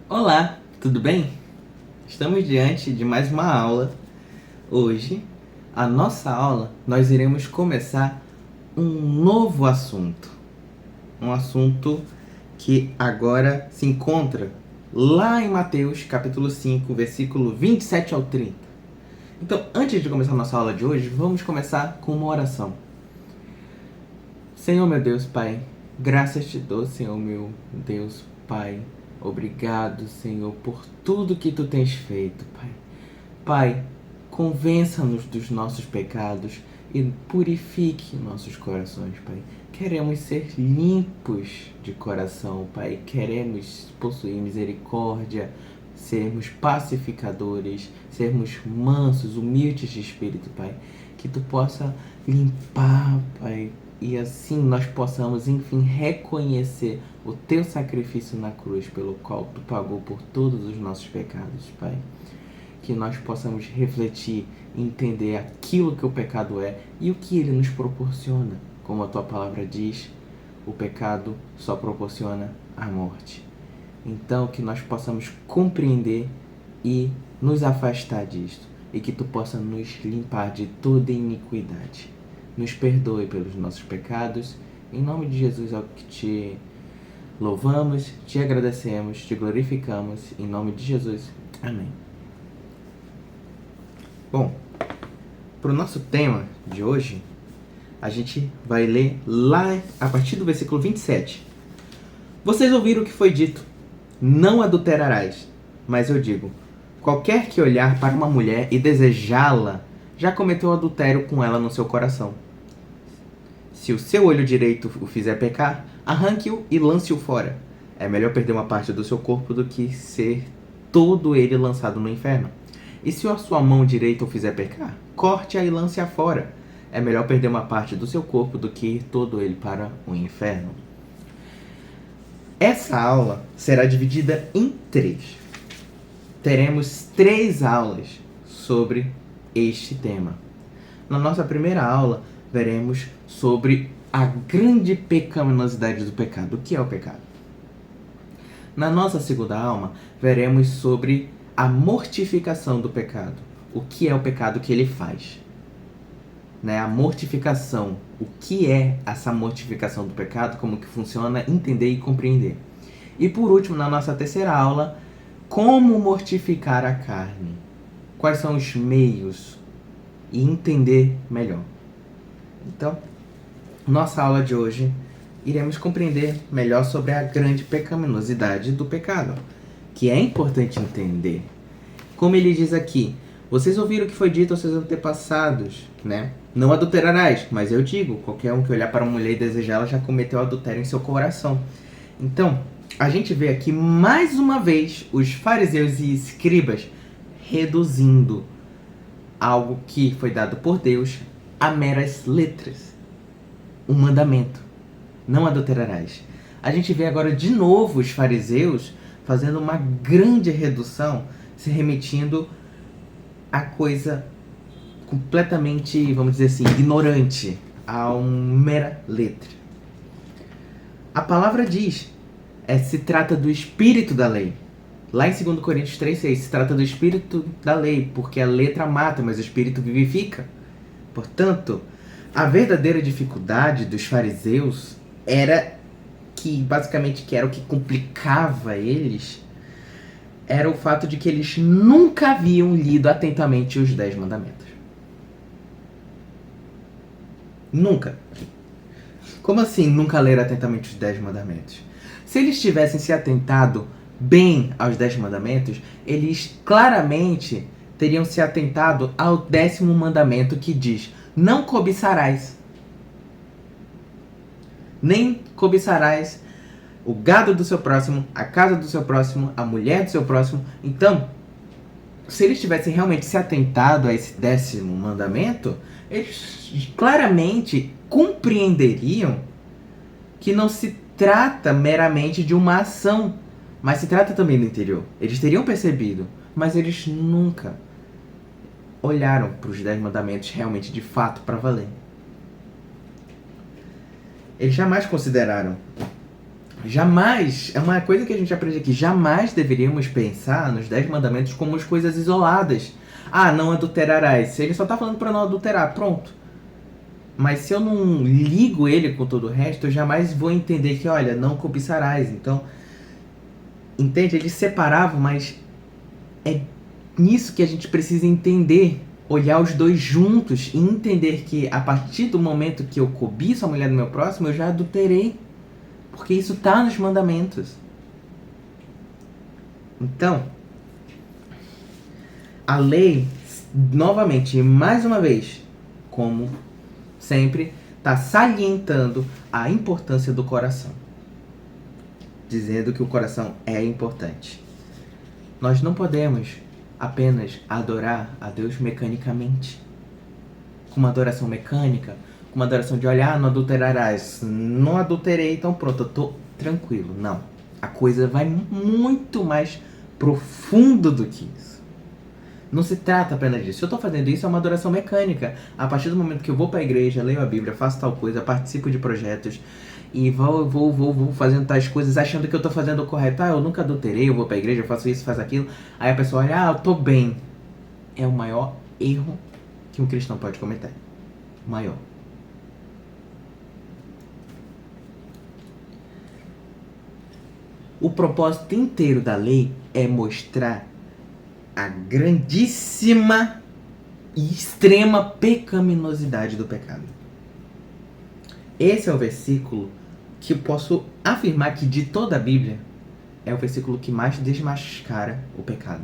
Olá, tudo bem? Estamos diante de mais uma aula. Hoje, a nossa aula, nós iremos começar um novo assunto. Um assunto que agora se encontra lá em Mateus, capítulo 5, versículo 27 ao 30. Então, antes de começar a nossa aula de hoje, vamos começar com uma oração. Senhor meu Deus, Pai, graças te dou, Senhor meu Deus, Pai. Obrigado, Senhor, por tudo que tu tens feito, Pai. Pai, convença-nos dos nossos pecados e purifique nossos corações, Pai. Queremos ser limpos de coração, Pai. Queremos possuir misericórdia, sermos pacificadores, sermos mansos, humildes de espírito, Pai. Que tu possa limpar, Pai, e assim nós possamos, enfim, reconhecer o teu sacrifício na cruz, pelo qual tu pagou por todos os nossos pecados, Pai. Que nós possamos refletir e entender aquilo que o pecado é e o que ele nos proporciona. Como a tua palavra diz, o pecado só proporciona a morte. Então, que nós possamos compreender e nos afastar disto, e que tu possa nos limpar de toda iniquidade. Nos perdoe pelos nossos pecados. Em nome de Jesus é o que te louvamos, te agradecemos, te glorificamos. Em nome de Jesus. Amém. Bom, para o nosso tema de hoje, a gente vai ler lá a partir do versículo 27. Vocês ouviram o que foi dito: não adulterarás. Mas eu digo: qualquer que olhar para uma mulher e desejá-la, já cometeu adultério com ela no seu coração. Se o seu olho direito o fizer pecar, arranque-o e lance-o fora. É melhor perder uma parte do seu corpo do que ser todo ele lançado no inferno. E se a sua mão direita o fizer pecar, corte-a e lance-a fora. É melhor perder uma parte do seu corpo do que ir todo ele para o inferno. Essa aula será dividida em 3. Teremos 3 aulas sobre este tema. Na nossa primeira aula, veremos sobre a grande pecaminosidade do pecado. O que é o pecado? Na nossa segunda aula, veremos sobre a mortificação do pecado. O que é o pecado que ele faz? Né? A mortificação. O que é essa mortificação do pecado? Como que funciona? Entender e compreender. E por último, na nossa terceira aula, como mortificar a carne. Quais são os meios? E entender melhor. Então, nossa aula de hoje, iremos compreender melhor sobre a grande pecaminosidade do pecado, que é importante entender. Como ele diz aqui: vocês ouviram o que foi dito aos seus antepassados, né? Não adulterarás, mas eu digo, qualquer um que olhar para uma mulher e desejá-la já cometeu adultério em seu coração. Então, a gente vê aqui mais uma vez os fariseus e escribas reduzindo algo que foi dado por Deus a meras letras. Um mandamento: não adulterarás. A gente vê agora de novo os fariseus fazendo uma grande redução, se remetindo a coisa completamente, vamos dizer assim, ignorante, a uma mera letra. A palavra diz, se trata do espírito da lei. Lá em 2 Coríntios 3,6, se trata do espírito da lei, porque a letra mata, mas o espírito vivifica. Portanto, a verdadeira dificuldade dos fariseus era que, basicamente, que era o que complicava eles, era o fato de que eles nunca haviam lido atentamente os 10 mandamentos. Nunca. Como assim nunca ler atentamente os 10 mandamentos? Se eles tivessem se atentado bem aos 10 mandamentos, eles claramente teriam se atentado ao 10º mandamento, que diz: não cobiçarás. Nem cobiçarás o gado do seu próximo, a casa do seu próximo, a mulher do seu próximo. Então, se eles tivessem realmente se atentado a esse 10º mandamento, eles claramente compreenderiam que não se trata meramente de uma ação, mas se trata também do interior. Eles teriam percebido, mas eles nunca olharam para os 10 mandamentos realmente, de fato, para valer. Eles jamais consideraram Jamais, é uma coisa que a gente aprende aqui, jamais deveríamos pensar nos 10 mandamentos como as coisas isoladas. Ah, não adulterarás. Ele só tá falando para não adulterar, pronto. Mas se eu não ligo ele com todo o resto, eu jamais vou entender que, olha, não cobiçarás. Então, entende? Eles separavam, mas é nisso que a gente precisa entender. Olhar os dois juntos e entender que a partir do momento que eu cobiço a mulher do meu próximo, eu já adulterei. Porque isso está nos mandamentos. Então, a lei, novamente, mais uma vez, como sempre, está salientando a importância do coração. Dizendo que o coração é importante. Nós não podemos apenas adorar a Deus mecanicamente. Com uma adoração mecânica, com uma adoração de olhar, não adulterarás. Não adulterei, então pronto, eu tô tranquilo. Não. A coisa vai muito mais profundo do que isso. Não se trata apenas disso. Se eu tô fazendo isso, é uma adoração mecânica. A partir do momento que eu vou pra igreja, leio a Bíblia, faço tal coisa, participo de projetos e vou fazendo tais coisas, achando que eu tô fazendo o correto. Ah, eu nunca adulterei, eu vou pra igreja, eu faço isso, faço aquilo. Aí a pessoa olha, ah, eu tô bem. É o maior erro que um cristão pode cometer. Maior. O propósito inteiro da lei é mostrar a grandíssima e extrema pecaminosidade do pecado. Esse é o versículo que eu posso afirmar que de toda a Bíblia é o versículo que mais desmascara o pecado.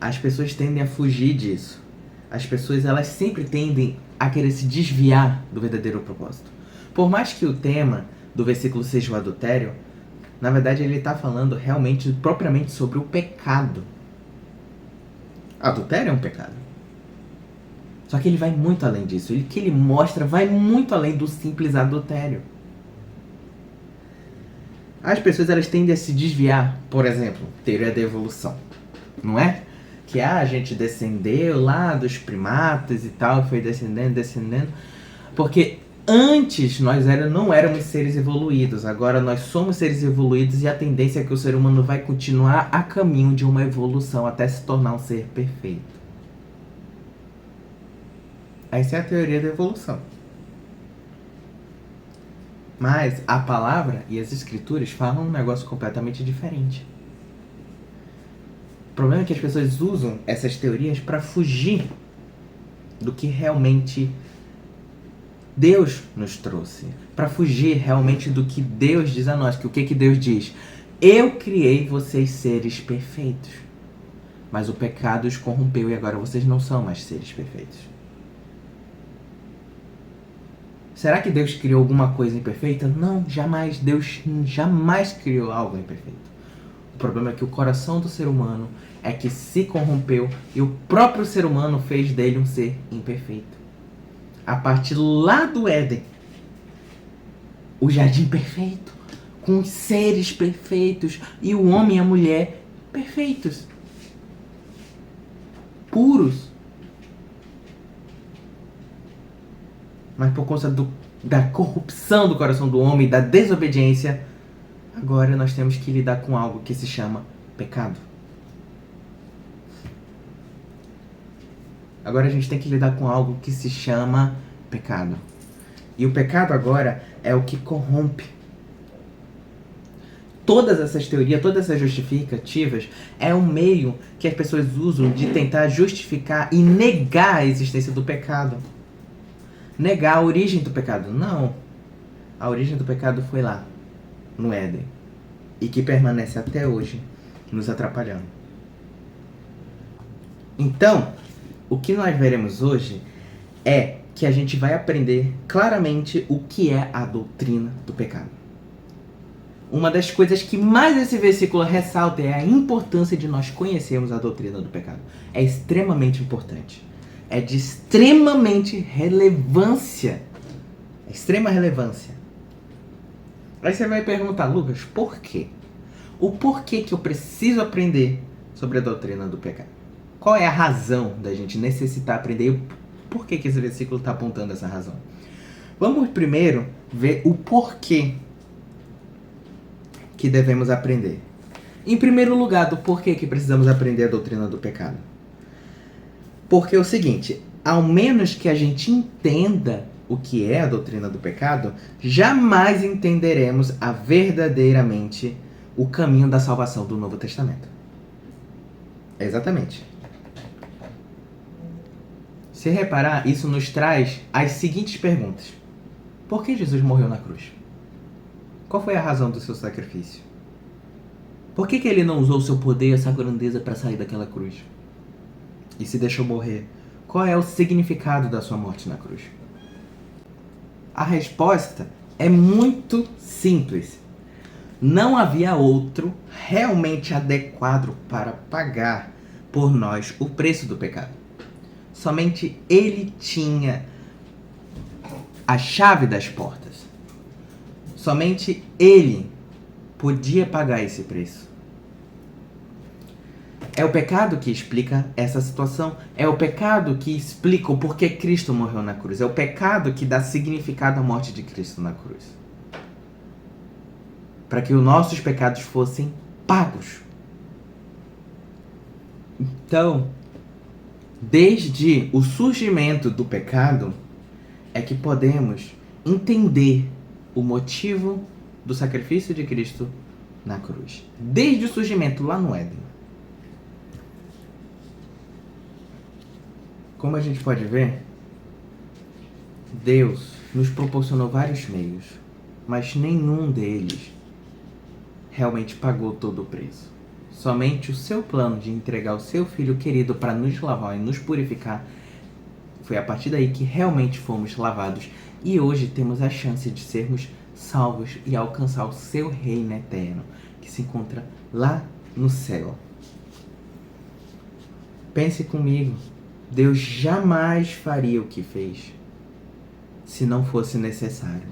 As pessoas tendem a fugir disso. As pessoas, elas sempre tendem a querer se desviar do verdadeiro propósito. Por mais que o tema do versículo seja o adultério, na verdade ele está falando realmente, propriamente sobre o pecado. Adultério é um pecado. Só que ele vai muito além disso. O que ele mostra vai muito além do simples adultério. As pessoas, elas tendem a se desviar, por exemplo, teoria da evolução, não é? Que a gente descendeu lá dos primatas e tal, foi descendendo, porque antes nós não éramos seres evoluídos, agora nós somos seres evoluídos e a tendência é que o ser humano vai continuar a caminho de uma evolução até se tornar um ser perfeito. Essa é a teoria da evolução. Mas a palavra e as escrituras falam um negócio completamente diferente. O problema é que as pessoas usam essas teorias para fugir do que realmente Deus nos trouxe. Para fugir realmente do que Deus diz a nós. Que o que Deus diz? Eu criei vocês seres perfeitos. Mas o pecado os corrompeu e agora vocês não são mais seres perfeitos. Será que Deus criou alguma coisa imperfeita? Não, jamais. Deus jamais criou algo imperfeito. O problema é que o coração do ser humano é que se corrompeu e o próprio ser humano fez dele um ser imperfeito. A partir lá do Éden, o jardim perfeito, com os seres perfeitos e o homem e a mulher perfeitos, puros. Mas por causa da corrupção do coração do homem, da desobediência, agora nós temos que lidar com algo que se chama pecado. Agora a gente tem que lidar com algo que se chama pecado. E o pecado agora é o que corrompe. Todas essas teorias, todas essas justificativas, é um meio que as pessoas usam de tentar justificar e negar a existência do pecado. Negar a origem do pecado. Não. A origem do pecado foi lá, no Éden. E que permanece até hoje, nos atrapalhando. Então, o que nós veremos hoje é que a gente vai aprender claramente o que é a doutrina do pecado. Uma das coisas que mais esse versículo ressalta é a importância de nós conhecermos a doutrina do pecado. É extremamente importante. É de extremamente relevância. Extrema relevância. Aí você vai perguntar, Lucas, por quê? O porquê que eu preciso aprender sobre a doutrina do pecado? Qual é a razão da gente necessitar aprender? Por que esse versículo está apontando essa razão? Vamos primeiro ver o porquê que devemos aprender. Em primeiro lugar, do porquê que precisamos aprender a doutrina do pecado. Porque é o seguinte, ao menos que a gente entenda o que é a doutrina do pecado, jamais entenderemos verdadeiramente o caminho da salvação do Novo Testamento. Exatamente. Se reparar, isso nos traz as seguintes perguntas. Por que Jesus morreu na cruz? Qual foi a razão do seu sacrifício? Por que ele não usou o seu poder e essa grandeza para sair daquela cruz? E se deixou morrer? Qual é o significado da sua morte na cruz? A resposta é muito simples. Não havia outro realmente adequado para pagar por nós o preço do pecado. Somente ele tinha a chave das portas. Somente ele podia pagar esse preço. É o pecado que explica essa situação. É o pecado que explica o porquê Cristo morreu na cruz. É o pecado que dá significado à morte de Cristo na cruz. Para que os nossos pecados fossem pagos. Então, desde o surgimento do pecado, é que podemos entender o motivo do sacrifício de Cristo na cruz. Desde o surgimento lá no Éden. Como a gente pode ver, Deus nos proporcionou vários meios, mas nenhum deles realmente pagou todo o preço. Somente o seu plano de entregar o seu Filho querido para nos lavar e nos purificar, foi a partir daí que realmente fomos lavados e hoje temos a chance de sermos salvos e alcançar o seu reino eterno, que se encontra lá no céu. Pense comigo, Deus jamais faria o que fez se não fosse necessário,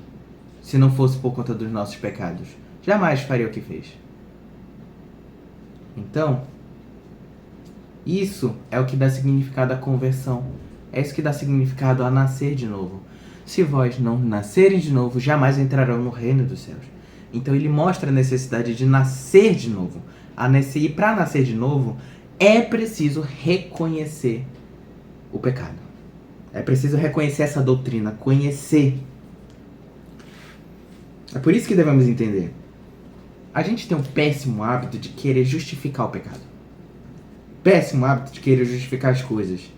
se não fosse por conta dos nossos pecados. Jamais faria o que fez. Então, isso é o que dá significado à conversão. É isso que dá significado a nascer de novo. Se vós não nascerem de novo, jamais entrarão no reino dos céus. Então ele mostra a necessidade de nascer de novo. E para nascer de novo, é preciso reconhecer o pecado. É preciso reconhecer essa doutrina, conhecer. É por isso que devemos entender. A gente tem um péssimo hábito de querer justificar o pecado. Péssimo hábito de querer justificar as coisas.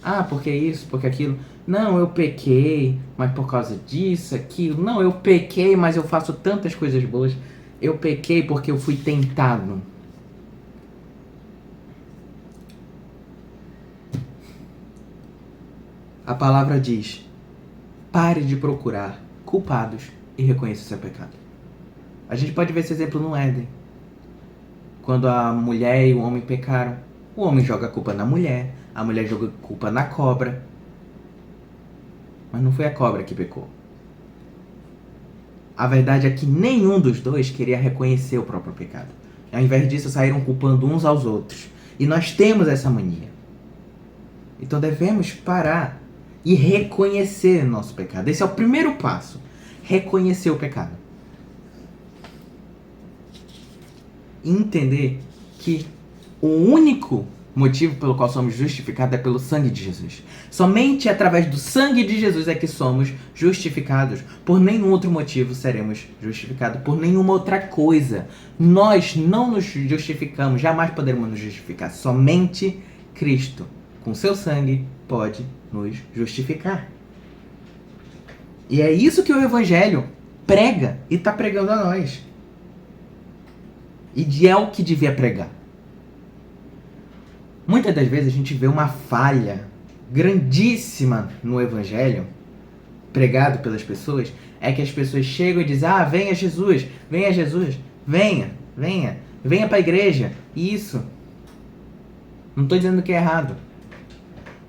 Ah, porque isso, porque aquilo. Não, eu pequei, mas por causa disso, aquilo. Não, eu pequei, mas eu faço tantas coisas boas. Eu pequei porque eu fui tentado. A palavra diz: pare de procurar culpados e reconheça o seu pecado. A gente pode ver esse exemplo no Éden. Quando a mulher e o homem pecaram, o homem joga a culpa na mulher, a mulher joga a culpa na cobra. Mas não foi a cobra que pecou. A verdade é que nenhum dos dois queria reconhecer o próprio pecado. Ao invés disso, saíram culpando uns aos outros. E nós temos essa mania. Então devemos parar e reconhecer nosso pecado. Esse é o primeiro passo. Reconhecer o pecado. E entender que o único motivo pelo qual somos justificados é pelo sangue de Jesus. Somente através do sangue de Jesus é que somos justificados. Por nenhum outro motivo seremos justificados. Por nenhuma outra coisa. Nós não nos justificamos. Jamais poderemos nos justificar. Somente Cristo, com seu sangue, pode nos justificar. E é isso que o Evangelho prega e está pregando a nós. E é o que devia pregar. Muitas das vezes a gente vê uma falha grandíssima no Evangelho pregado pelas pessoas, é que as pessoas chegam e dizem: ah, venha Jesus, venha Jesus, venha para a igreja. Isso. Não estou dizendo que é errado,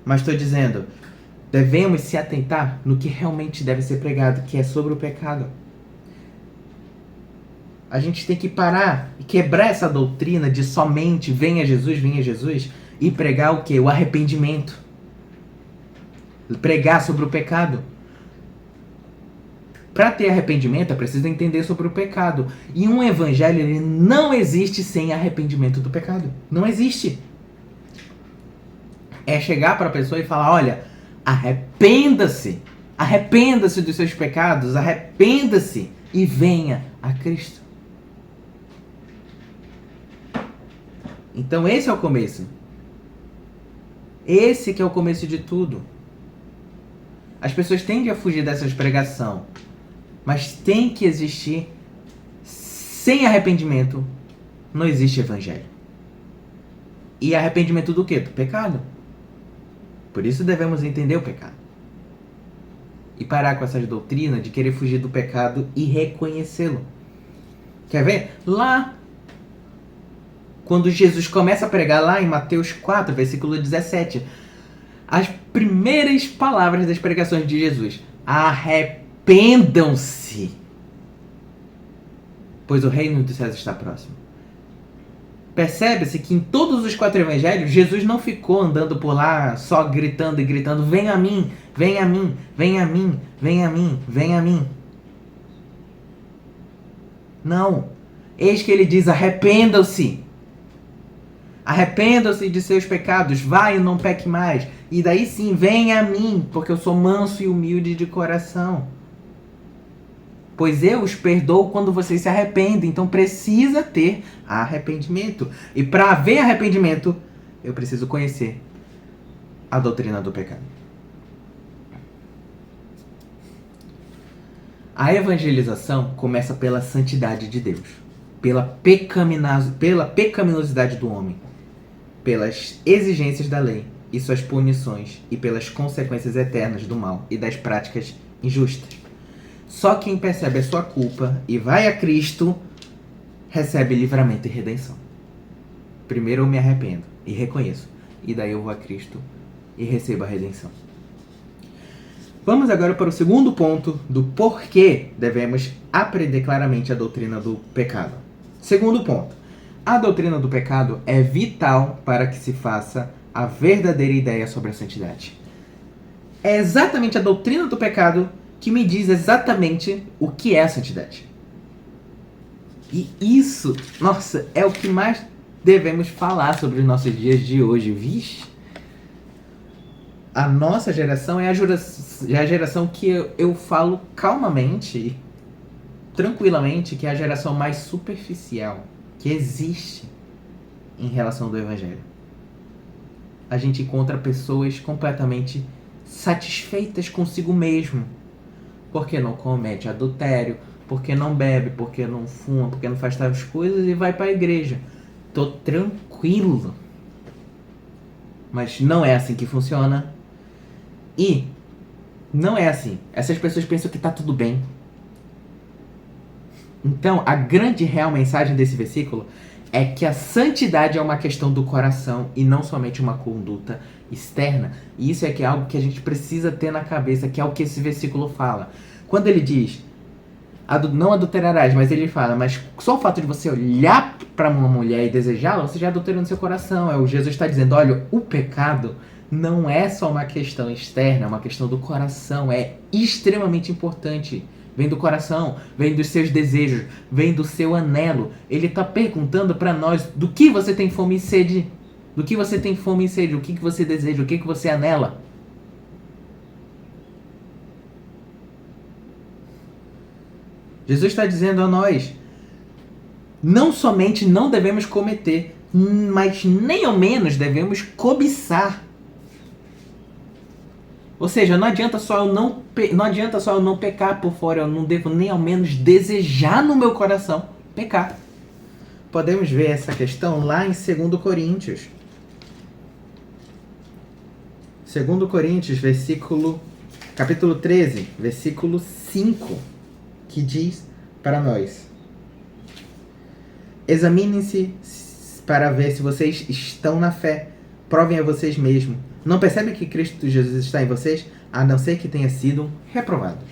mas estou dizendo, devemos se atentar no que realmente deve ser pregado, que é sobre o pecado. A gente tem que parar e quebrar essa doutrina de somente venha Jesus, e pregar o quê? O arrependimento. Pregar sobre o pecado. Para ter arrependimento, é preciso entender sobre o pecado. E um evangelho, ele não existe sem arrependimento do pecado. Não existe. É chegar para a pessoa e falar, olha, arrependa-se. Arrependa-se dos seus pecados, arrependa-se e venha a Cristo. Então esse é o começo. Esse que é o começo de tudo. As pessoas tendem a fugir dessa pregação, mas tem que existir. Sem arrependimento, não existe evangelho. E arrependimento do quê? Do pecado. Por isso devemos entender o pecado. E parar com essa doutrina de querer fugir do pecado e reconhecê-lo. Quer ver? Lá, quando Jesus começa a pregar lá em Mateus 4, versículo 17, as primeiras palavras das pregações de Jesus: arrependam-se, pois o reino dos céus está próximo. Percebe-se que em todos os 4 evangelhos, Jesus não ficou andando por lá só gritando e gritando: vem a mim, vem a mim, vem a mim, vem a mim, vem a mim. Não. Eis que ele diz: arrependam-se. Arrependam-se de seus pecados, vai e não peque mais. E daí sim, venha a mim, porque eu sou manso e humilde de coração. Pois eu os perdoo quando vocês se arrependem. Então precisa ter arrependimento. E para haver arrependimento, eu preciso conhecer a doutrina do pecado. A evangelização começa pela santidade de Deus, pela pecaminosidade do homem, pelas exigências da lei e suas punições e pelas consequências eternas do mal e das práticas injustas. Só quem percebe a sua culpa e vai a Cristo recebe livramento e redenção. Primeiro eu me arrependo e reconheço, e daí eu vou a Cristo e recebo a redenção. Vamos agora para o segundo ponto do porquê devemos aprender claramente a doutrina do pecado. Segundo ponto. A doutrina do pecado é vital para que se faça a verdadeira ideia sobre a santidade. É exatamente a doutrina do pecado que me diz exatamente o que é a santidade. E isso, nossa, é o que mais devemos falar sobre os nossos dias de hoje. Vixe! A nossa geração é a geração que eu falo calmamente, tranquilamente, que é a geração mais superficial que existe em relação do evangelho. A gente encontra pessoas completamente satisfeitas consigo mesmo, porque não comete adultério, porque não bebe, porque não fuma, porque não faz tais coisas e vai para a igreja. Tô tranquilo. Mas não é assim que funciona. E não é assim. Essas pessoas pensam que tá tudo bem. Então, a grande real mensagem desse versículo é que a santidade é uma questão do coração e não somente uma conduta externa. E isso é que é algo que a gente precisa ter na cabeça, que é o que esse versículo fala. Quando ele diz, não adulterarás, mas ele fala, mas só o fato de você olhar para uma mulher e desejá-la, você já adulterou no seu coração. É o Jesus está dizendo, olha, o pecado não é só uma questão externa, é uma questão do coração. É extremamente importante. Vem do coração, vem dos seus desejos, vem do seu anelo. Ele está perguntando para nós do que você tem fome e sede. Do que você tem fome e sede, o que você deseja, o que você anela. Jesus está dizendo a nós, não somente não devemos cometer, mas nem ao menos devemos cobiçar. Ou seja, não adianta só eu não pecar por fora, eu não devo nem ao menos desejar no meu coração pecar. Podemos ver essa questão lá em 2 Coríntios. 2 Coríntios, capítulo 13, versículo 5, que diz para nós: examinem-se para ver se vocês estão na fé, provem a vocês mesmos. Não percebem que Cristo Jesus está em vocês, a não ser que tenham sido reprovados.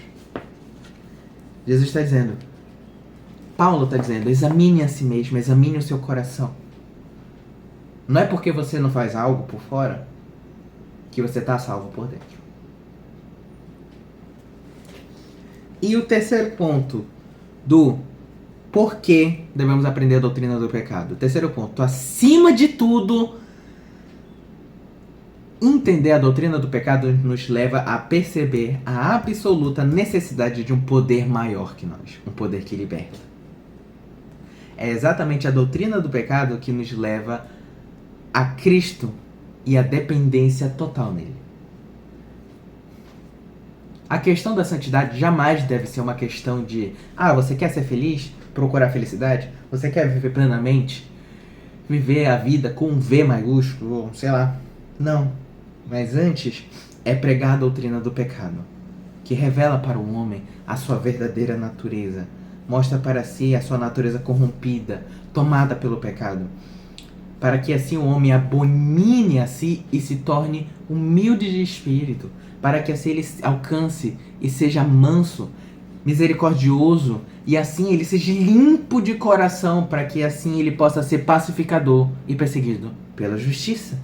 Jesus está dizendo, Paulo está dizendo, examine a si mesmo, examine o seu coração. Não é porque você não faz algo por fora que você está salvo por dentro. E o terceiro ponto do porquê devemos aprender a doutrina do pecado. O terceiro ponto, acima de tudo, entender a doutrina do pecado nos leva a perceber a absoluta necessidade de um poder maior que nós, um poder que liberta. É exatamente a doutrina do pecado que nos leva a Cristo e a dependência total nele. A questão da santidade jamais deve ser uma questão de você quer ser feliz? Procurar felicidade? Você quer viver plenamente? Viver a vida com um V maiúsculo? Sei lá. Não. Mas antes é pregar a doutrina do pecado, que revela para o homem a sua verdadeira natureza. Mostra para si a sua natureza corrompida, tomada pelo pecado. Para que assim o homem abomine a si e se torne humilde de espírito. Para que assim ele alcance e seja manso, misericordioso, e assim ele seja limpo de coração, para que assim ele possa ser pacificador e perseguido pela justiça.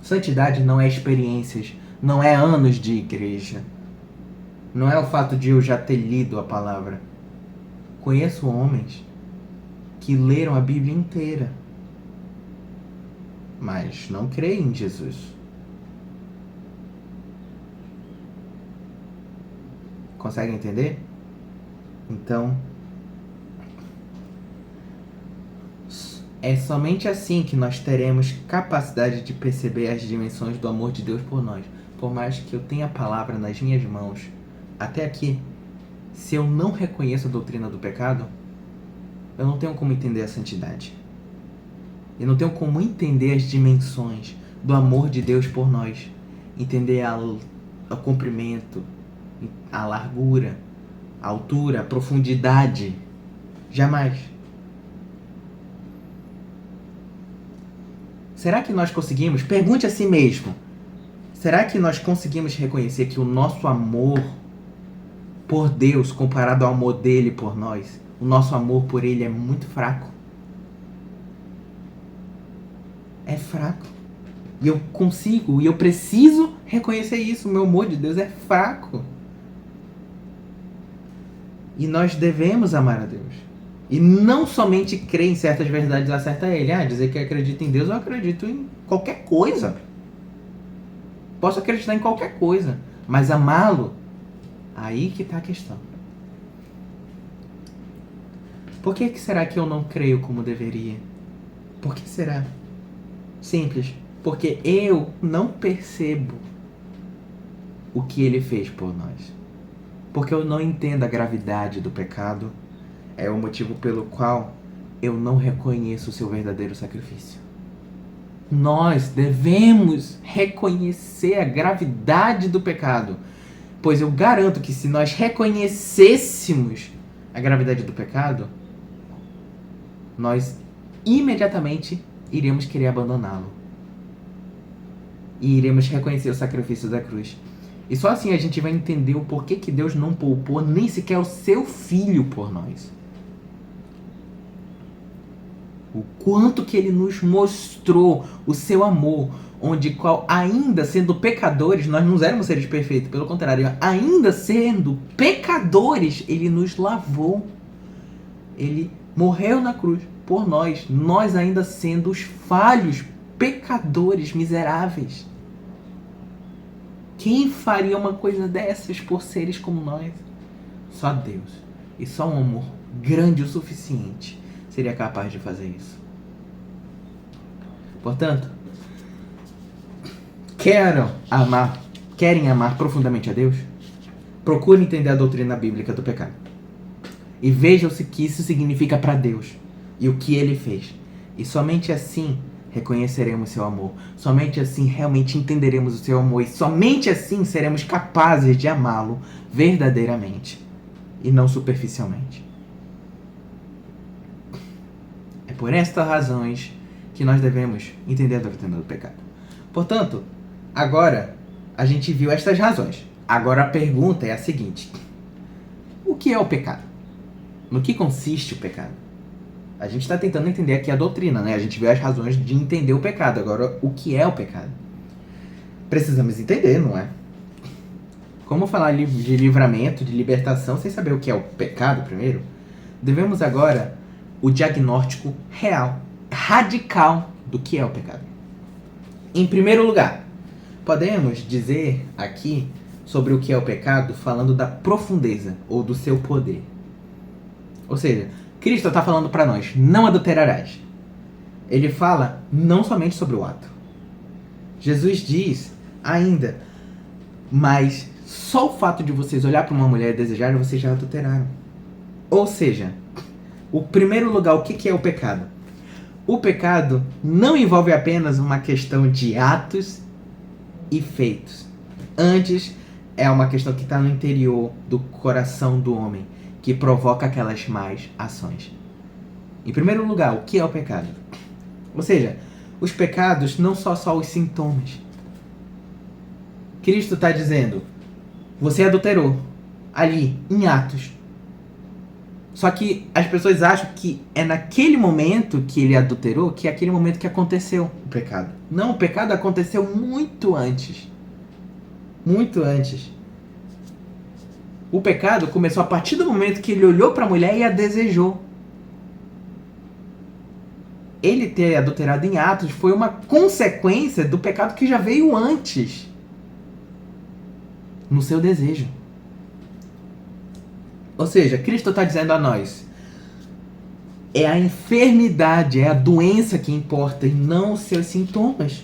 Santidade não é experiências, não é anos de igreja, não é o fato de eu já ter lido a palavra. Conheço homens que leram a Bíblia inteira, mas não creem em Jesus. Consegue entender? Então, é somente assim que nós teremos capacidade de perceber as dimensões do amor de Deus por nós. Por mais que eu tenha a palavra nas minhas mãos, até aqui, se eu não reconheço a doutrina do pecado, eu não tenho como entender a santidade. Eu não tenho como entender as dimensões do amor de Deus por nós. Entender o comprimento, a largura, a altura, a profundidade. Jamais. Será que nós conseguimos? Pergunte a si mesmo. Será que nós conseguimos reconhecer que o nosso amor por Deus, comparado ao amor dele por nós, o nosso amor por ele é muito fraco? É fraco. E eu consigo, e eu preciso reconhecer isso. O meu amor de Deus é fraco. E nós devemos amar a Deus. E não somente crer em certas verdades acerta ele. Dizer que acredita em Deus, eu acredito em qualquer coisa. Posso acreditar em qualquer coisa. Mas amá-lo, aí que está a questão. Por que será que eu não creio como deveria? Por que será? Simples. Porque eu não percebo o que ele fez por nós. Porque eu não entendo a gravidade do pecado. É o motivo pelo qual eu não reconheço o seu verdadeiro sacrifício. Nós devemos reconhecer a gravidade do pecado. Pois eu garanto que se nós reconhecêssemos a gravidade do pecado, nós imediatamente iremos querer abandoná-lo. E iremos reconhecer o sacrifício da cruz. E só assim a gente vai entender o porquê que Deus não poupou nem sequer o seu filho por nós. O quanto que ele nos mostrou o seu amor, onde qual, ainda sendo pecadores, nós não éramos seres perfeitos, pelo contrário, ainda sendo pecadores, ele nos lavou. Ele morreu na cruz por nós, nós ainda sendo os falhos, pecadores, miseráveis. Quem faria uma coisa dessas por seres como nós? Só Deus. E só um amor grande o suficiente seria capaz de fazer isso. Portanto, querem amar profundamente a Deus? Procure entender a doutrina bíblica do pecado. E vejam o que isso significa para Deus e o que ele fez. E somente assim reconheceremos seu amor. Somente assim realmente entenderemos o seu amor. E somente assim seremos capazes de amá-lo verdadeiramente e não superficialmente. É por estas razões que nós devemos entender a doutrina do pecado. Portanto, agora a gente viu estas razões. Agora a pergunta é a seguinte: o que é o pecado? No que consiste o pecado? A gente está tentando entender aqui a doutrina, né? A gente viu as razões de entender o pecado. Agora, o que é o pecado? Precisamos entender, não é? como falar de livramento, de libertação, sem saber o que é o pecado primeiro, devemos agora o diagnóstico real, radical do que é o pecado. Em primeiro lugar, podemos dizer aqui sobre o que é o pecado falando da profundeza ou do seu poder. Ou seja, Cristo está falando para nós, não adulterarás. Ele fala não somente sobre o ato. Jesus diz ainda, mas só o fato de vocês olhar para uma mulher e desejarem, vocês já adulteraram. Ou seja, o primeiro lugar, o que é o pecado? O pecado não envolve apenas uma questão de atos e feitos. Antes, é uma questão que está no interior do coração do homem, que provoca aquelas más ações. Em primeiro lugar, o que é o pecado? Ou seja, os pecados não são só os sintomas. Cristo está dizendo, você adulterou, ali, em atos. Só que as pessoas acham que é naquele momento que ele adulterou, que é aquele momento que aconteceu o pecado. Não, o pecado aconteceu muito antes. Muito antes. O pecado começou a partir do momento que ele olhou para a mulher e a desejou. Ele ter adulterado em atos foi uma consequência do pecado que já veio antes. No seu desejo. Ou seja, Cristo está dizendo a nós, é a enfermidade, é a doença que importa e não os seus sintomas.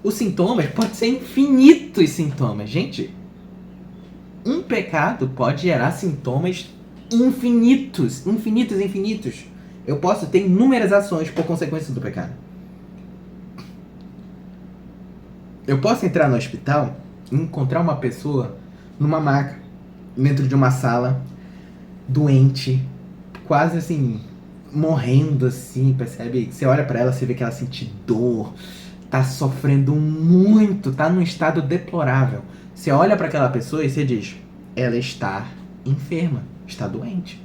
Os sintomas podem ser infinitos sintomas. Gente, um pecado pode gerar sintomas infinitos. Eu posso ter inúmeras ações por consequência do pecado. Eu posso entrar no hospital e encontrar uma pessoa numa maca, dentro de uma sala, doente, quase assim, morrendo assim, percebe? Você olha pra ela, você vê que ela sente dor, tá sofrendo muito, tá num estado deplorável. Você olha pra aquela pessoa e você diz, ela está enferma, está doente.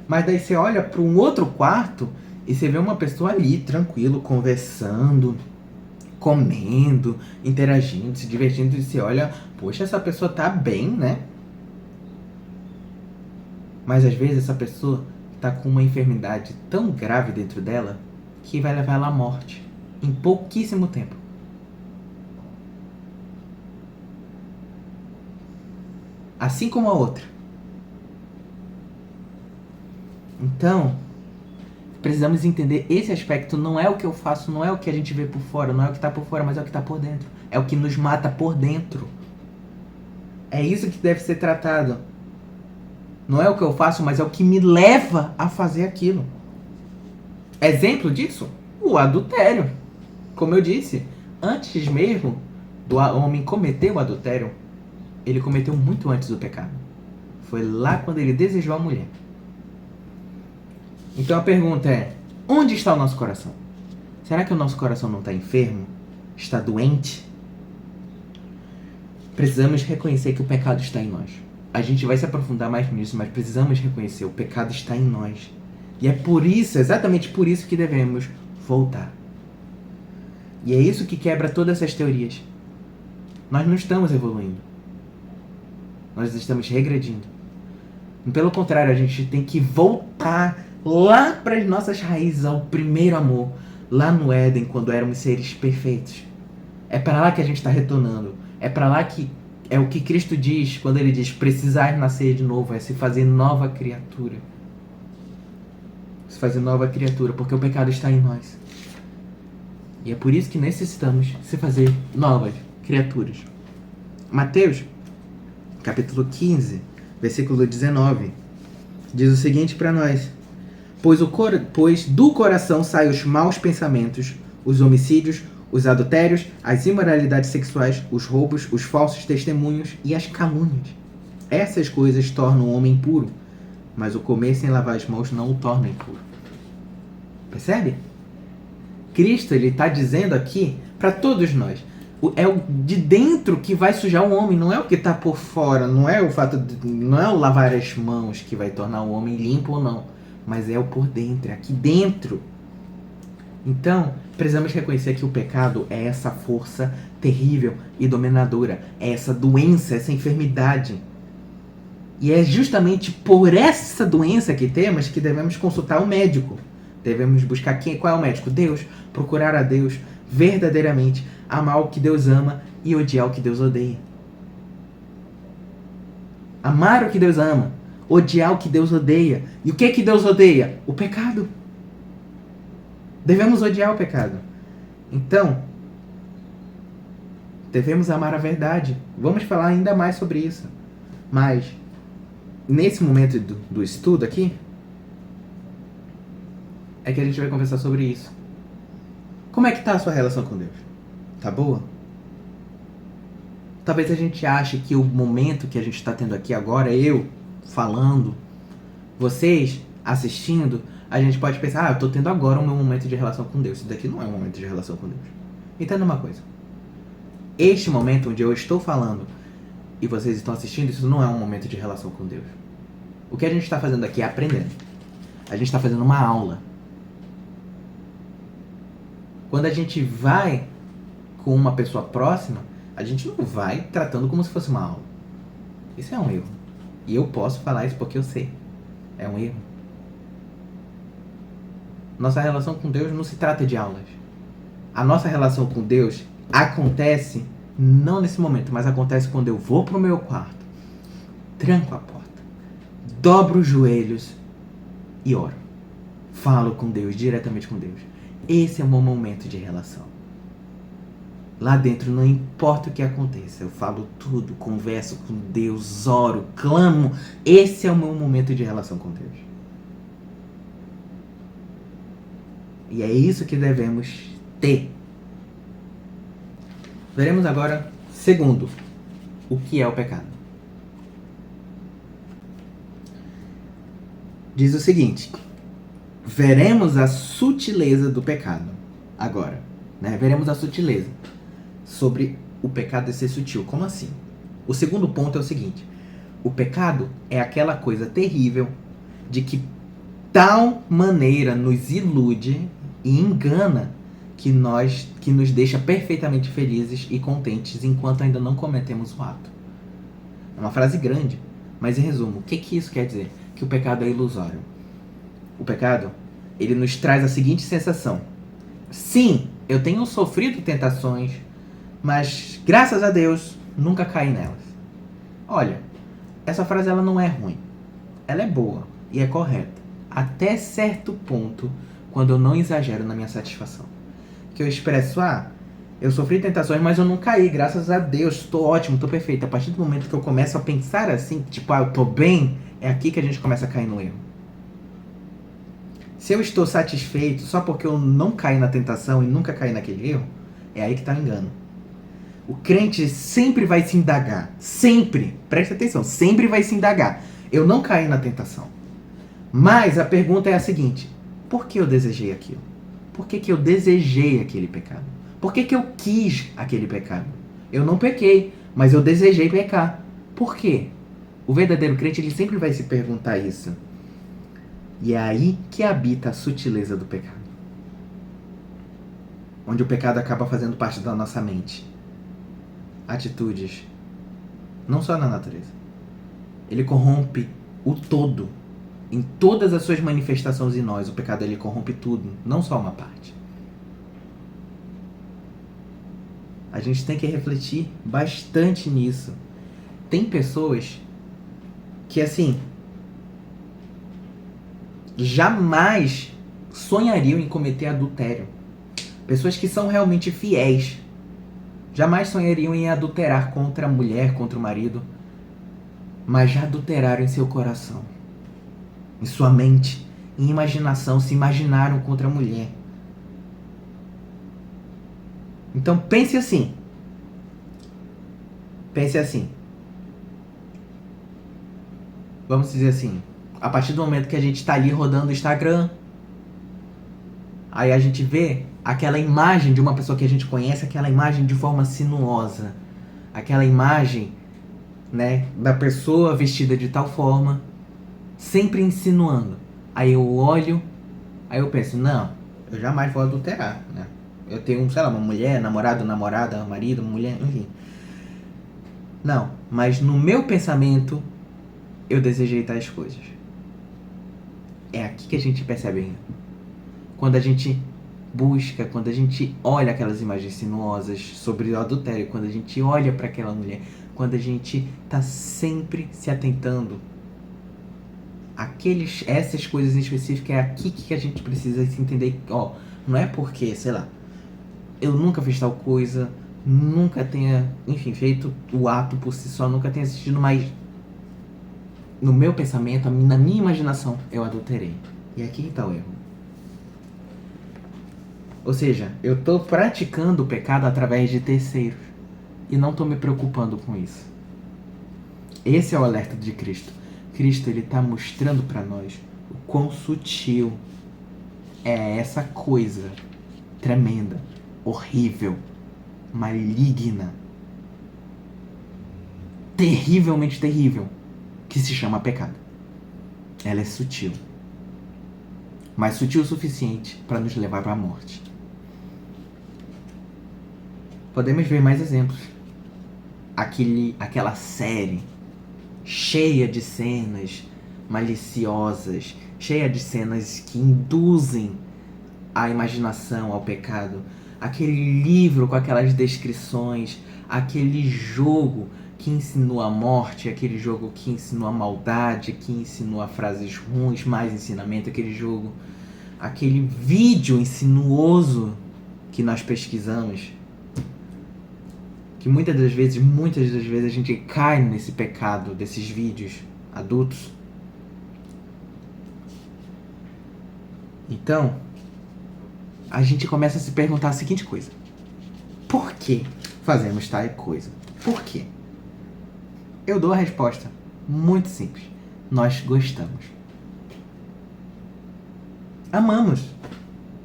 Mas daí você olha para um outro quarto e você vê uma pessoa ali, tranquilo, conversando, comendo, interagindo, se divertindo, e você olha, poxa, essa pessoa tá bem, né? Mas às vezes essa pessoa tá com uma enfermidade tão grave dentro dela que vai levar ela à morte em pouquíssimo tempo. Assim como a outra. Então, precisamos entender esse aspecto. Não é o que eu faço, não é o que a gente vê por fora, não é o que está por fora, mas é o que está por dentro. É o que nos mata por dentro. É isso que deve ser tratado. Não é o que eu faço, mas é o que me leva a fazer aquilo. Exemplo disso? O adultério. Como eu disse, antes mesmo do homem cometer o adultério, ele cometeu muito antes do pecado. Foi lá quando ele desejou a mulher. Então a pergunta é, onde está o nosso coração? Será que o nosso coração não está enfermo? Está doente? Precisamos reconhecer que o pecado está em nós. A gente vai se aprofundar mais nisso, mas precisamos reconhecer, o pecado está em nós. E é por isso, exatamente por isso que devemos voltar. E é isso que quebra todas essas teorias. Nós não estamos evoluindo. Nós estamos regredindo. Pelo contrário, a gente tem que voltar lá para as nossas raízes, ao primeiro amor, lá no Éden, quando éramos seres perfeitos. É para lá que a gente está retornando. É para lá que é o que Cristo diz quando ele diz precisar nascer de novo, é se fazer nova criatura. Se fazer nova criatura, porque o pecado está em nós. E é por isso que necessitamos se fazer novas criaturas. Mateus, capítulo 15, versículo 19, diz o seguinte para nós. Pois do coração saem os maus pensamentos, os homicídios, os adultérios, as imoralidades sexuais, os roubos, os falsos testemunhos e as calúnias. Essas coisas tornam o homem impuro, mas o comer sem lavar as mãos não o torna impuro. Percebe? Cristo ele está dizendo aqui para todos nós. É o de dentro que vai sujar o homem, não é o que está por fora, não é o lavar as mãos que vai tornar o homem limpo ou não, mas é o por dentro, é aqui dentro. Então, precisamos reconhecer que o pecado é essa força terrível e dominadora, é essa doença, essa enfermidade. E é justamente por essa doença que temos que devemos consultar o médico. Devemos buscar qual é o médico? Deus. Procurar a Deus verdadeiramente, amar o que Deus ama e odiar o que Deus odeia. Amar o que Deus ama, odiar o que Deus odeia. E o que Deus odeia? O pecado. Devemos odiar o pecado. Então, devemos amar a verdade. Vamos falar ainda mais sobre isso. Mas, nesse momento do estudo aqui, é que a gente vai conversar sobre isso. Como é que tá a sua relação com Deus? Tá boa? Talvez a gente ache que o momento que a gente está tendo aqui agora, eu falando, vocês assistindo, a gente pode pensar, eu tô tendo agora o meu momento de relação com Deus. Isso daqui não é um momento de relação com Deus. Entenda uma coisa. Este momento onde eu estou falando e vocês estão assistindo, isso não é um momento de relação com Deus. O que a gente está fazendo aqui é aprendendo. A gente está fazendo uma aula. Quando a gente vai com uma pessoa próxima, a gente não vai tratando como se fosse uma aula. Isso é um erro. E eu posso falar isso porque eu sei. É um erro. Nossa relação com Deus não se trata de aulas. A nossa relação com Deus acontece, não nesse momento, mas acontece quando eu vou pro meu quarto, tranco a porta, dobro os joelhos e oro. Falo com Deus, diretamente com Deus. Esse é o meu momento de relação. Lá dentro não importa o que aconteça, eu falo tudo, converso com Deus, oro, clamo. Esse é o meu momento de relação com Deus. E é isso que devemos ter. Veremos agora, segundo, o que é o pecado. Diz o seguinte: veremos a sutileza do pecado. Agora, né? Veremos a sutileza sobre o pecado ser sutil. Como assim? O segundo ponto é o seguinte: o pecado é aquela coisa terrível de que tal maneira nos ilude e engana que nos deixa perfeitamente felizes e contentes enquanto ainda não cometemos o ato. É uma frase grande, mas em resumo, o que isso quer dizer? Que o pecado é ilusório. O pecado, ele nos traz a seguinte sensação: sim, eu tenho sofrido tentações, mas graças a Deus nunca caí nelas. Olha, essa frase ela não é ruim, ela é boa e é correta até certo ponto, quando eu não exagero na minha satisfação. Que eu expresso, eu sofri tentações, mas eu não caí, graças a Deus, estou ótimo, estou perfeito. A partir do momento que eu começo a pensar assim, tipo, eu estou bem, é aqui que a gente começa a cair no erro. Se eu estou satisfeito só porque eu não caí na tentação e nunca caí naquele erro, é aí que está o engano. O crente sempre vai se indagar, sempre, presta atenção, sempre vai se indagar. Eu não caí na tentação. Mas a pergunta é a seguinte: por que eu desejei aquilo? Por que eu desejei aquele pecado? Por que eu quis aquele pecado? Eu não pequei, mas eu desejei pecar. Por quê? O verdadeiro crente, ele sempre vai se perguntar isso. E é aí que habita a sutileza do pecado. Onde o pecado acaba fazendo parte da nossa mente. Atitudes. Não só na natureza. Ele corrompe o todo. Em todas as suas manifestações em nós, o pecado ele corrompe tudo, não só uma parte. A gente tem que refletir bastante nisso. Tem pessoas que, assim, jamais sonhariam em cometer adultério. Pessoas que são realmente fiéis jamais sonhariam em adulterar contra a mulher, contra o marido, mas já adulteraram em seu coração, em sua mente, em imaginação, se imaginaram contra a mulher. Então pense assim. Pense assim. Vamos dizer assim, a partir do momento que a gente está ali rodando o Instagram, aí a gente vê aquela imagem de uma pessoa que a gente conhece, aquela imagem de forma sinuosa, aquela imagem, né, da pessoa vestida de tal forma, sempre insinuando. Aí eu olho, aí eu penso, não, Eu jamais vou adulterar, né? Eu tenho, sei lá, uma mulher, namorado, namorada, marido, mulher, enfim. Não, mas no meu pensamento, eu desejei tais coisas. É aqui que a gente percebe ainda. Quando a gente busca, quando a gente olha aquelas imagens sinuosas sobre o adultério, quando a gente olha para aquela mulher, quando a gente tá sempre se atentando essas coisas em específico, é aqui que a gente precisa se entender. Ó, não é porque, sei lá, eu nunca fiz tal coisa, nunca tenha, enfim, feito o ato por si só, nunca tenha assistido, mas no meu pensamento, na minha imaginação, eu adulterei. E aqui está o erro. Ou seja, eu estou praticando o pecado através de terceiros e não estou me preocupando com isso. Esse é o alerta de Cristo. Cristo, ele está mostrando para nós o quão sutil é essa coisa tremenda, horrível, maligna, terrivelmente terrível, que se chama pecado. Ela é sutil, mas sutil o suficiente para nos levar para a morte. Podemos ver mais exemplos. Aquela série cheia de cenas maliciosas, cheia de cenas que induzem a imaginação ao pecado. Aquele livro com aquelas descrições, aquele jogo que ensinou a morte, aquele jogo que ensinou a maldade, que ensinou a frases ruins, mais ensinamento, aquele vídeo insinuoso que nós pesquisamos, que muitas das vezes a gente cai nesse pecado desses vídeos adultos. Então, a gente começa a se perguntar a seguinte coisa: por que fazemos tal coisa? Por quê? Eu dou a resposta muito simples. Nós gostamos. Amamos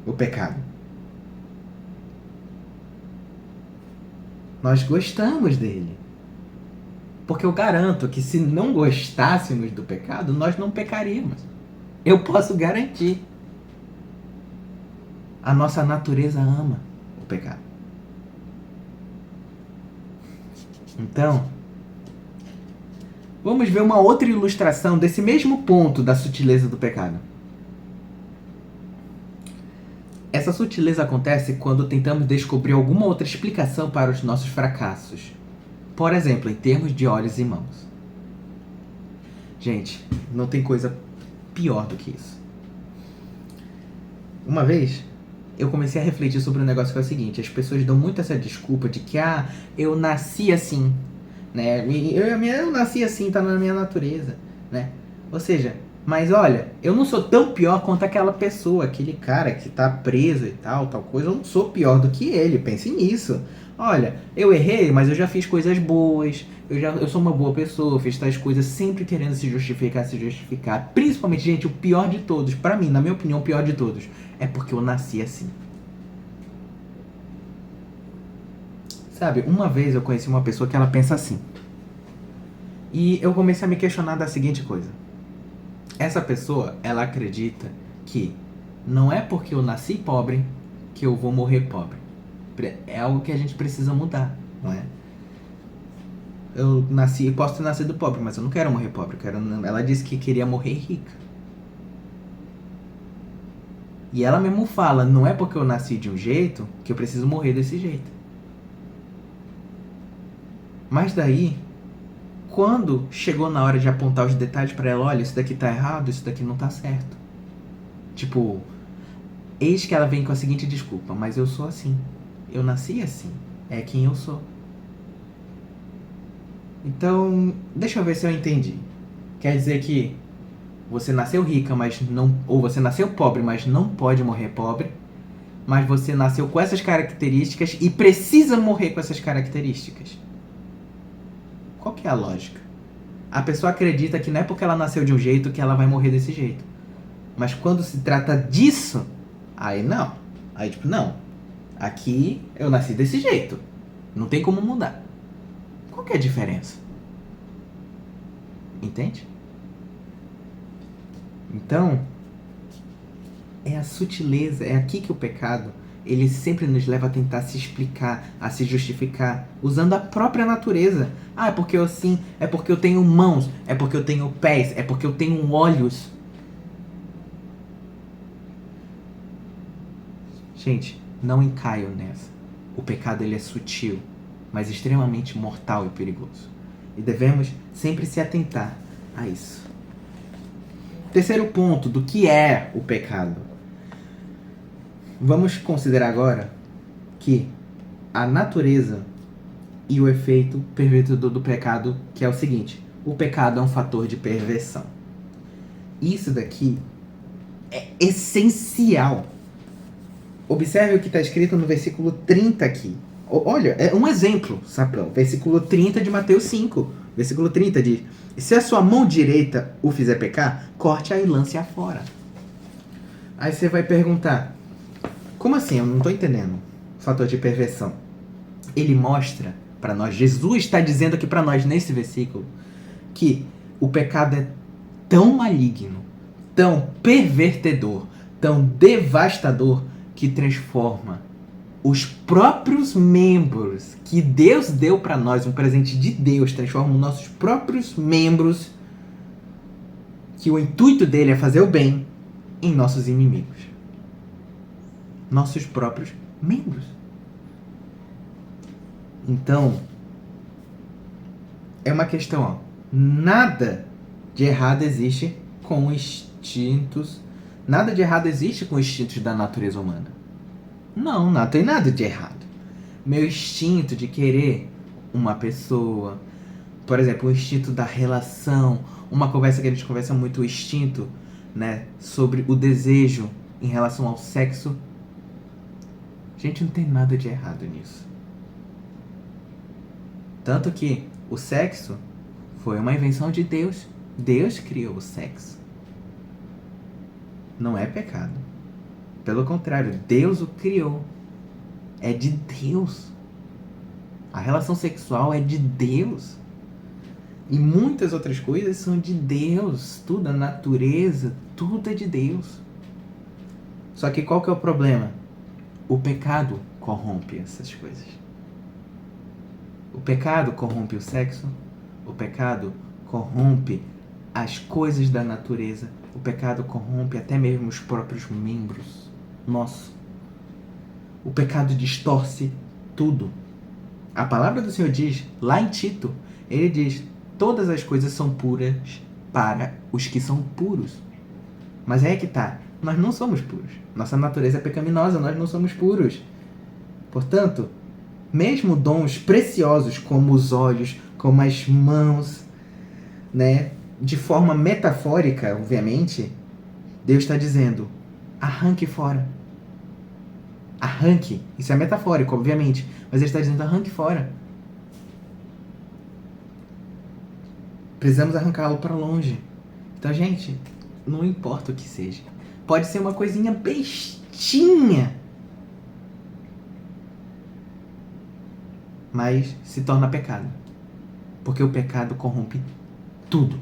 o pecado. Nós gostamos dele. Porque eu garanto que se não gostássemos do pecado, nós não pecaríamos. Eu posso garantir. A nossa natureza ama o pecado. Então, vamos ver uma outra ilustração desse mesmo ponto da sutileza do pecado. Essa sutileza acontece quando tentamos descobrir alguma outra explicação para os nossos fracassos. Por exemplo, em termos de olhos e mãos. Gente, não tem coisa pior do que isso. Uma vez, eu comecei a refletir sobre um negócio que é o seguinte: as pessoas dão muito essa desculpa de que, eu nasci assim, né? Eu nasci assim, tá na minha natureza, né? Ou seja, mas olha, eu não sou tão pior quanto aquela pessoa, aquele cara que tá preso e tal coisa, eu não sou pior do que ele, pense nisso. Olha, eu errei, mas eu já fiz coisas boas, eu sou uma boa pessoa, fiz tais coisas, sempre querendo se justificar. Principalmente, gente, o pior de todos, pra mim, na minha opinião, o pior de todos, é porque eu nasci assim. Sabe, uma vez eu conheci uma pessoa que ela pensa assim. E eu comecei a me questionar da seguinte coisa: essa pessoa, ela acredita que não é porque eu nasci pobre que eu vou morrer pobre. É algo que a gente precisa mudar, não é? Eu posso ter nascido pobre, mas eu não quero morrer pobre. Ela disse que queria morrer rica. E ela mesmo fala, não é porque eu nasci de um jeito que eu preciso morrer desse jeito. Mas daí, quando chegou na hora de apontar os detalhes pra ela, olha, isso daqui tá errado, isso daqui não tá certo. Tipo, eis que ela vem com a seguinte desculpa: mas eu sou assim. Eu nasci assim. É quem eu sou. Então, deixa eu ver se eu entendi. Quer dizer que você nasceu rica, mas não, ou você nasceu pobre, mas não pode morrer pobre, mas você nasceu com essas características e precisa morrer com essas características. Qual que é a lógica? A pessoa acredita que não é porque ela nasceu de um jeito que ela vai morrer desse jeito. Mas quando se trata disso, aí não. Aí tipo, não. Aqui eu nasci desse jeito. Não tem como mudar. Qual que é a diferença? Entende? Então, é a sutileza, é aqui que o pecado, ele sempre nos leva a tentar se explicar, a se justificar, usando a própria natureza. Ah, é porque eu assim, é porque eu tenho mãos, é porque eu tenho pés, é porque eu tenho olhos. Gente, não encaiam nessa. O pecado, ele é sutil, mas extremamente mortal e perigoso. E devemos sempre se atentar a isso. Terceiro ponto do que é o pecado. Vamos considerar agora que a natureza e o efeito pervertedor do pecado, que é o seguinte: o pecado é um fator de perversão. Isso daqui é essencial. Observe o que está escrito no versículo 30 aqui. Olha, é um exemplo, Saprão. Versículo 30 de Mateus 5. Versículo 30 diz: se a sua mão direita o fizer pecar, corte-a e lance-a fora. Aí você vai perguntar: como assim? Eu não estou entendendo. Fator de perversão. Ele mostra para nós, Jesus está dizendo aqui para nós nesse versículo, que o pecado é tão maligno, tão pervertedor, tão devastador, que transforma os próprios membros que Deus deu para nós, um presente de Deus, transforma os nossos próprios membros, que o intuito dele é fazer o bem, em nossos inimigos. Nossos próprios membros. Então, é uma questão, ó, nada de errado existe com instintos, nada de errado existe com instintos da natureza humana. Não tem nada de errado. Meu instinto de querer uma pessoa, por exemplo, o instinto da relação, uma conversa que a gente conversa muito, o instinto, né, sobre o desejo em relação ao sexo. Gente, não tem nada de errado nisso. Tanto que o sexo foi uma invenção de Deus. Deus criou o sexo. Não é pecado. Pelo contrário, Deus o criou. É de Deus. A relação sexual é de Deus. E muitas outras coisas são de Deus. Tudo, a natureza, tudo é de Deus. Só que qual que é o problema? O pecado corrompe essas coisas. O pecado corrompe o sexo. O pecado corrompe as coisas da natureza. O pecado corrompe até mesmo os próprios membros nossos. O pecado distorce tudo. A palavra do Senhor diz, lá em Tito, ele diz: todas as coisas são puras para os que são puros. Mas é que tá, nós não somos puros. Nossa natureza é pecaminosa, nós não somos puros. Portanto, mesmo dons preciosos como os olhos, como as mãos, né, de forma metafórica, obviamente, Deus está dizendo: arranque fora. Arranque. Isso é metafórico, obviamente. Mas ele está dizendo: arranque fora. Precisamos arrancá-lo para longe. Então, gente, não importa o que seja. Pode ser uma coisinha bestinha, mas se torna pecado. Porque o pecado corrompe tudo.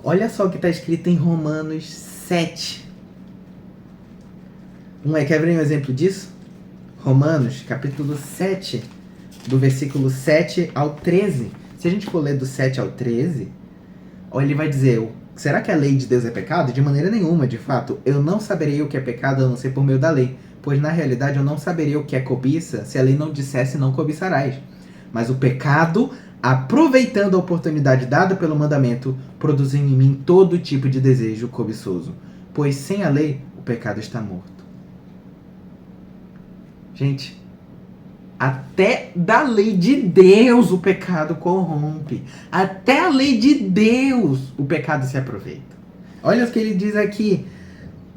Olha só o que está escrito em Romanos 7. Quer ver um exemplo disso? Romanos, capítulo 7, do versículo 7 ao 13. Se a gente for ler do 7 ao 13, ele vai dizer: será que a lei de Deus é pecado? De maneira nenhuma, de fato. Eu não saberei o que é pecado a não ser por meio da lei. Pois na realidade eu não saberia o que é cobiça se a lei não dissesse não cobiçarás. Mas o pecado, aproveitando a oportunidade dada pelo mandamento, produziu em mim todo tipo de desejo cobiçoso. Pois sem a lei, o pecado está morto. Gente, até da lei de Deus o pecado corrompe. Até a lei de Deus o pecado se aproveita. Olha o que ele diz aqui.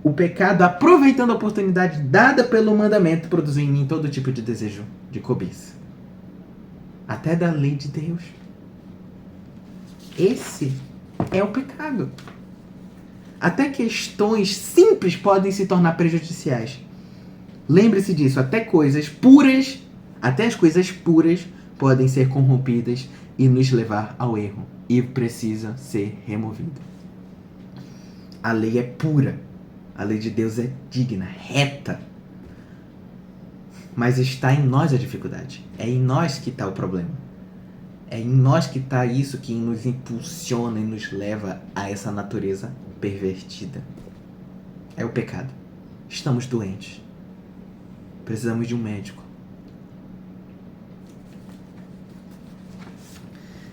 O pecado, aproveitando a oportunidade dada pelo mandamento, produziu em mim todo tipo de desejo de cobiça. Até da lei de Deus. Esse é o pecado. Até questões simples podem se tornar prejudiciais. Lembre-se disso, até as coisas puras podem ser corrompidas e nos levar ao erro. E precisa ser removido. A lei é pura. A lei de Deus é digna, reta. Mas está em nós a dificuldade. É em nós que está o problema. É em nós que está isso que nos impulsiona e nos leva a essa natureza pervertida. É o pecado. Estamos doentes. Precisamos de um médico.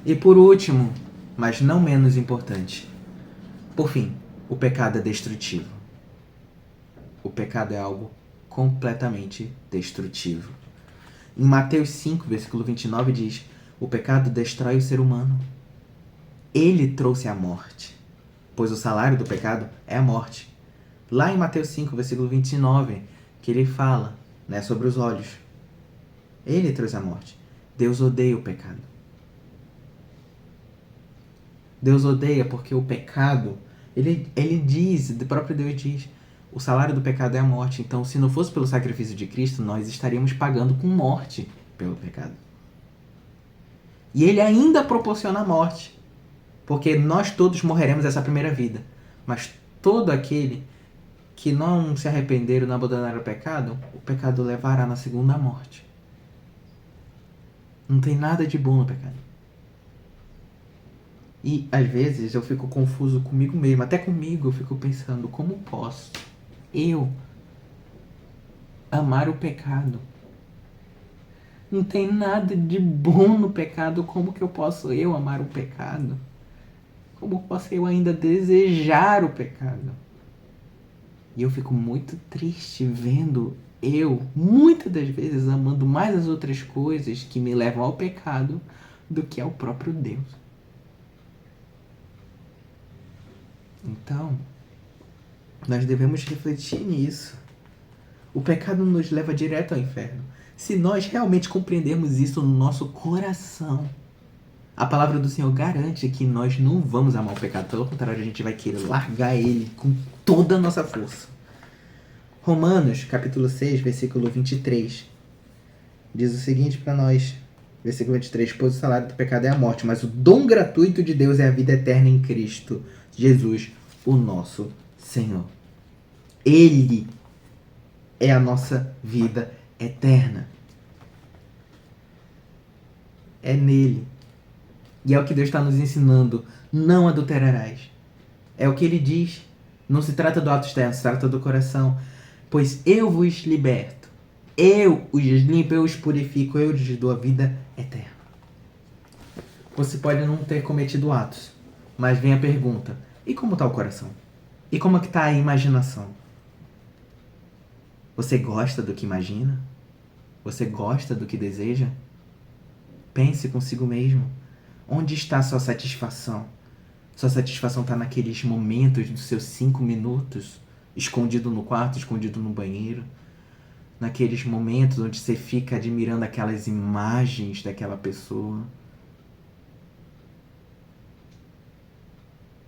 E por último, mas não menos importante, por fim, o pecado é destrutivo. O pecado é algo completamente destrutivo. Em Mateus 5, versículo 29 diz: o pecado destrói o ser humano. Ele trouxe a morte, pois o salário do pecado é a morte. Lá em Mateus 5, versículo 29, que ele fala, sobre os olhos. Ele trouxe a morte. Deus odeia o pecado. Deus odeia porque o pecado, ele diz, o próprio Deus diz, o salário do pecado é a morte. Então, se não fosse pelo sacrifício de Cristo, nós estaríamos pagando com morte pelo pecado. E ele ainda proporciona a morte, porque nós todos morreremos essa primeira vida. Mas todo aquele que não se arrependeram, não abandonaram o pecado levará na segunda morte. Não tem nada de bom no pecado. E às vezes eu fico confuso comigo mesmo, até comigo eu fico pensando, como posso eu amar o pecado? Não tem nada de bom no pecado, como que eu posso eu amar o pecado? Como posso eu ainda desejar o pecado? E eu fico muito triste vendo eu, muitas das vezes, amando mais as outras coisas que me levam ao pecado do que ao próprio Deus. Então, nós devemos refletir nisso. O pecado nos leva direto ao inferno. Se nós realmente compreendermos isso no nosso coração, a palavra do Senhor garante que nós não vamos amar o pecado. Pelo contrário, a gente vai querer largar ele com toda a nossa força. Romanos, capítulo 6, versículo 23, diz o seguinte para nós. Versículo 23, pois o salário do pecado é a morte, mas o dom gratuito de Deus é a vida eterna em Cristo Jesus, o nosso Senhor. Ele é a nossa vida eterna. É nele. E é o que Deus está nos ensinando. Não adulterarás. É o que ele diz. Não se trata do ato externo, se trata do coração. Pois eu vos liberto. Eu os limpo, eu os purifico, eu lhes dou a vida eterna. Você pode não ter cometido atos, mas vem a pergunta: e como está o coração? E como é que está a imaginação? Você gosta do que imagina? Você gosta do que deseja? Pense consigo mesmo. Onde está a sua satisfação? Sua satisfação está naqueles momentos dos seus 5 minutos, escondido no quarto, escondido no banheiro? Naqueles momentos onde você fica admirando aquelas imagens daquela pessoa?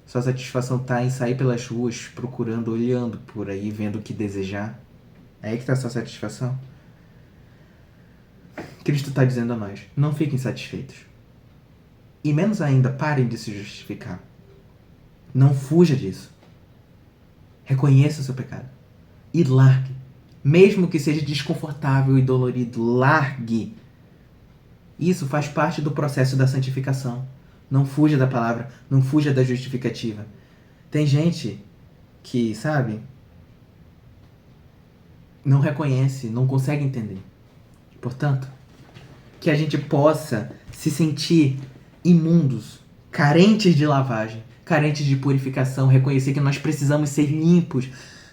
Sua satisfação está em sair pelas ruas, procurando, olhando por aí, vendo o que desejar? É aí que está a sua satisfação? Cristo está dizendo a nós: não fiquem satisfeitos. E menos ainda, parem de se justificar. Não fuja disso. Reconheça o seu pecado. E largue. Mesmo que seja desconfortável e dolorido, largue. Isso faz parte do processo da santificação. Não fuja da palavra, não fuja da justificativa. Tem gente que, não reconhece, não consegue entender. Portanto, que a gente possa se sentir imundos, carentes de lavagem, carentes de purificação, reconhecer que nós precisamos ser limpos,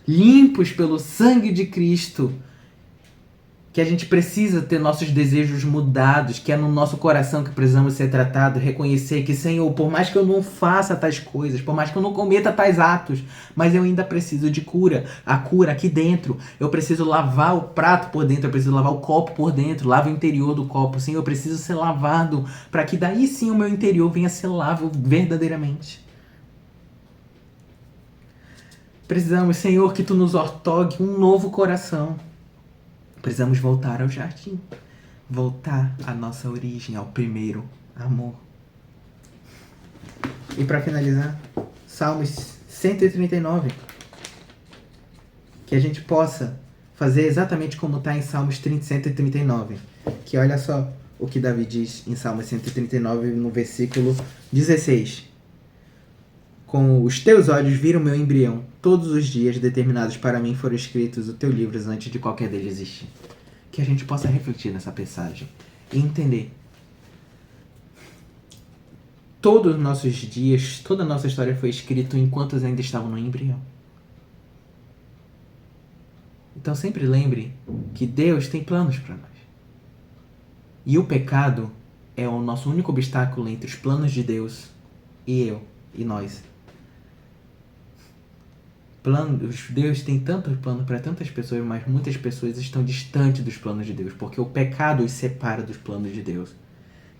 limpos pelo sangue de Cristo, que a gente precisa ter nossos desejos mudados, que é no nosso coração que precisamos ser tratados, reconhecer que, Senhor, por mais que eu não faça tais coisas, por mais que eu não cometa tais atos, mas eu ainda preciso de cura, a cura aqui dentro. Eu preciso lavar o prato por dentro, eu preciso lavar o copo por dentro, lava o interior do copo, Senhor, eu preciso ser lavado, para que daí sim o meu interior venha a ser lavo verdadeiramente. Precisamos, Senhor, que Tu nos ortogue um novo coração. Precisamos voltar ao jardim, voltar à nossa origem, ao primeiro amor. E para finalizar, Salmos 139. Que a gente possa fazer exatamente como está em Salmos 139. Que olha só o que Davi diz em Salmos 139, no versículo 16. Com os teus olhos viram meu embrião. Todos os dias determinados para mim foram escritos os teus livros antes de qualquer deles existir. Que a gente possa refletir nessa passagem e entender. Todos os nossos dias, toda a nossa história foi escrita enquanto ainda estavam no embrião. Então sempre lembre que Deus tem planos para nós. E o pecado é o nosso único obstáculo entre os planos de Deus e nós. Deus tem tantos planos para tantas pessoas, mas muitas pessoas estão distantes dos planos de Deus, porque o pecado os separa dos planos de Deus.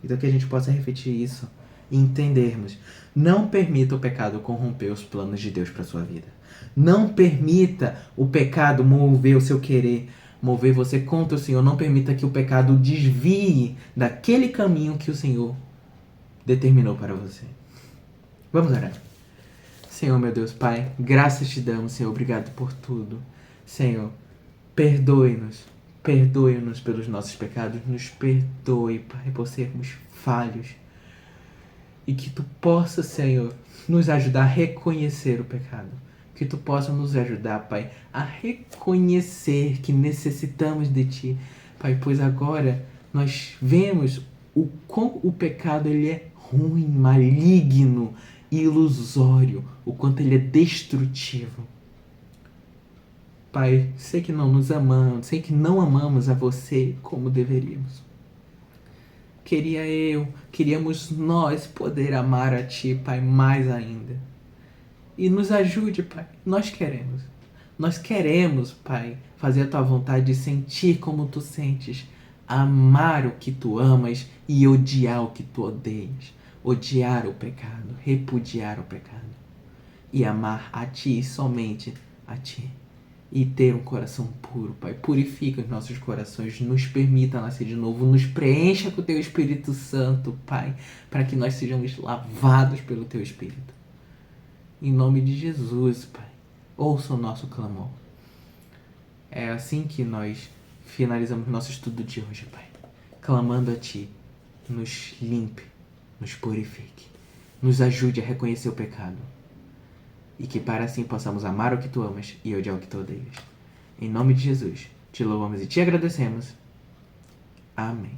Então que a gente possa refletir isso e entendermos. Não permita o pecado corromper os planos de Deus para sua vida. Não permita o pecado mover o seu querer, mover você contra o Senhor. Não permita que o pecado desvie daquele caminho que o Senhor determinou para você. Vamos orar. Senhor, meu Deus, Pai, graças te damos, Senhor, obrigado por tudo. Senhor, perdoe-nos pelos nossos pecados, nos perdoe, Pai, por sermos falhos. E que Tu possa, Senhor, nos ajudar a reconhecer o pecado. Que Tu possa nos ajudar, Pai, a reconhecer que necessitamos de Ti, Pai, pois agora nós vemos o quão o pecado ele é ruim, maligno, ilusório, o quanto ele é destrutivo. Pai, sei que não nos amamos, sei que não amamos a Você como deveríamos. Queríamos nós poder amar a Ti, Pai, mais ainda. E nos ajude, Pai, nós queremos, Pai, fazer a Tua vontade, sentir como Tu sentes, amar o que Tu amas e odiar o que Tu odeias. Odiar o pecado, repudiar o pecado e amar a Ti, somente a Ti. E ter um coração puro, Pai. Purifica os nossos corações, nos permita nascer de novo, nos preencha com o Teu Espírito Santo, Pai, para que nós sejamos lavados pelo Teu Espírito. Em nome de Jesus, Pai, ouça o nosso clamor. É assim que nós finalizamos nosso estudo de hoje, Pai. Clamando a Ti, nos limpe, nos purifique, nos ajude a reconhecer o pecado e que para assim possamos amar o que Tu amas e odiar o que Tu odeias. Em nome de Jesus, te louvamos e te agradecemos. Amém.